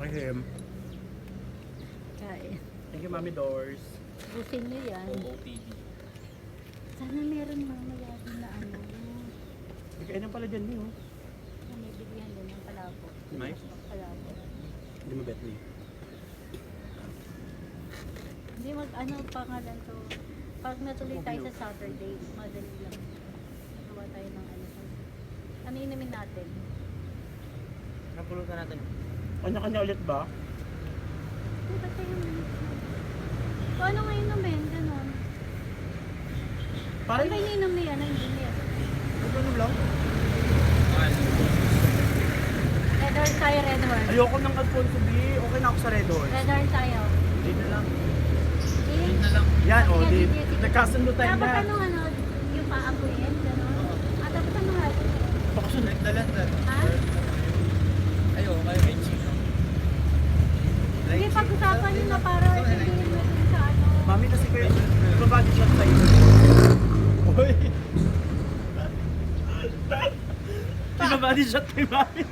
Him. Kain. Thank you, Mami Doors. Busin niyo yan. OOTV. Sana meron mamaya din na ano. Kainan pala dyan niyo. Na may bigyan din ng palabo. May? Palabo. Hindi mo bet niyo. Hindi ano pangalan to. Pag natuloy tayo sa Saturday, madali lang. Gawa tayo ng ano. Ano inumin natin? Napulutan natin. Kanya-kanya ulit ba? Hindi ba tayo so, ano nga inumin? Ganon. Parang Ano ba ininom niya? Ano engineer? ano lang. Red horse tayo, red horse. Ayoko ng Alfonso B. Okay na ako sa Red Horse. Red horse tayo. Hindi na lang. Hindi? Na lang. Yan, Sige, di. sige, sige. Nagkasundo tayo Dapat na. ano, yung paabuyin, gano'n. At dapat ano nga? Pakasunod. Dalandan. Ha? Ayo, kayo may chico. Hindi, pag-usapan nyo na para sabihin mo dun sa ano. Mami, kasi ko yung babagi shot sa'yo. Uy! Pinabody shot kay Mami.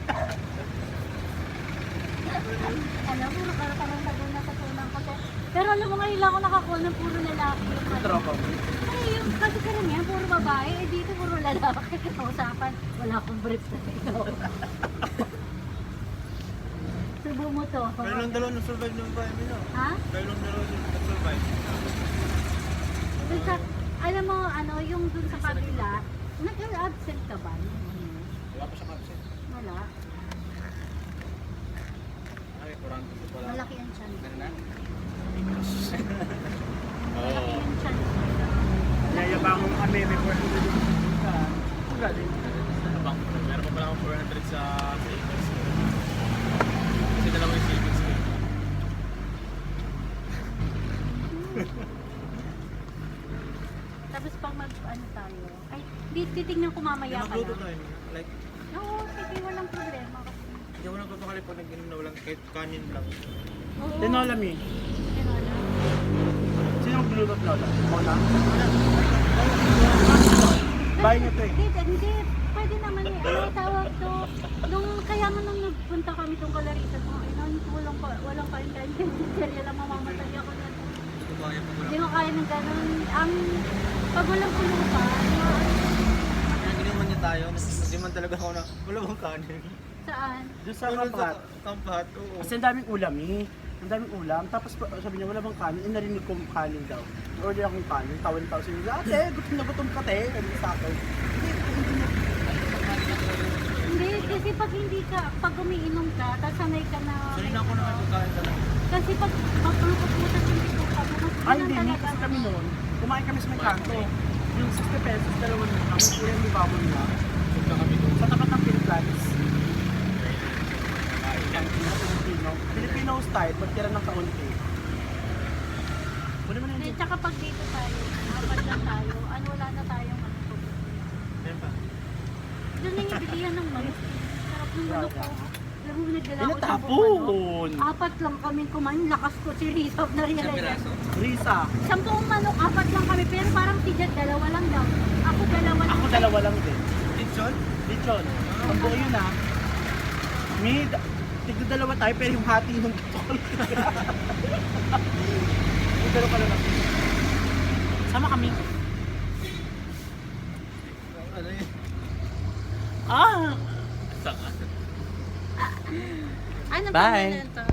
Alam mo, parang tagal na katunan ko. Pero alam mo, ngayon lang ako nakakuha ng puro lalaki. Tropa mo. Ay, yung kasi karamihan, puro babae. Eh, dito puro lalaki. Usapan, wala akong brief na ikaw. Subo mo to. Kailang dalawa na-survive ng bahay mo, no? Ha? Kailang dalawa na-survive. Dun sa, alam mo, ano, yung dun sa kabila, nag-absent ka ba? Wala pa siyang absent. Wala. Ay, kurang dito pala. Malaki ang tiyan. Ganun na? Malaki ang tiyan. Yayabangon kami before ka. Ang galing. Ano bang? Meron pa pala akong 400 sa savings. Kasi dalawa yung savings ko. Tapos pag ano tayo, ay, titignan ko mamaya pa Magluto lang. tayo. Like, Oo, sige, walang problema. hindi ako nagpapakali pag nag-inom na walang kahit kanin lang. Oo. Tinola mi. Tinola. Sino ang glulot lola? Ako na? Bahay niyo to eh. Hindi, pwede naman eh. Ano tawag to? Kaya nga nung nagpunta kami tong Kalarisan, walang kain-kain. Serya lang, mamamatay ako na. Kumaya pa Hindi ko kaya ng ganun. Pag walang pulutan, Kaya ginawan niya tayo. Hindi man talaga ako na wala bang kanin. saan? Doon sa kapat. Kampat, oo. Kasi ang daming ulam eh. Ang daming ulam. Tapos sabi niya, wala bang kanin? Eh, narinig ko kanin daw. Order akong kanin. Tawan-tawa siya niya, ate, gutom na gutom ka, te. Sabi niya sa akin. Hindi, kasi pag hindi ka, pag umiinom ka, tapos sanay ka na. Sorry na ako na magkain talaga. Kasi pag magpuputas yung bito ka, Ay, hindi. Kasi kami noon, kumain kami sa may kanto. Yung 60 pesos, dalawang kami, kulang di babon na. Punta kami doon. Sa tapat ng Philippines. Filipino style, magtira ng kaunti. Wala mo na Hindi, yun. tsaka pag dito tayo, apat lang tayo, wala na tayong ano. Meron pa. Doon yung ibigihan ng manok. Sarap ng manok ko. Alam mo, nagdala ko sa Inatapon! Apat lang kami kumain, lakas ko si Risa na Isang realize. piraso. Risa, 10 manok, apat lang kami, pero parang si Jad, dalawa lang daw. Ako dalawa lang. ako dalawa lang din. Lechon? Lechon, ang buo yun ah. Mid, tigdo dalawa tayo pero yung hati ng butol. Pero pala lang. Sama kami. Ano yun? Ah! Saan? Ano Bye. pangalan to?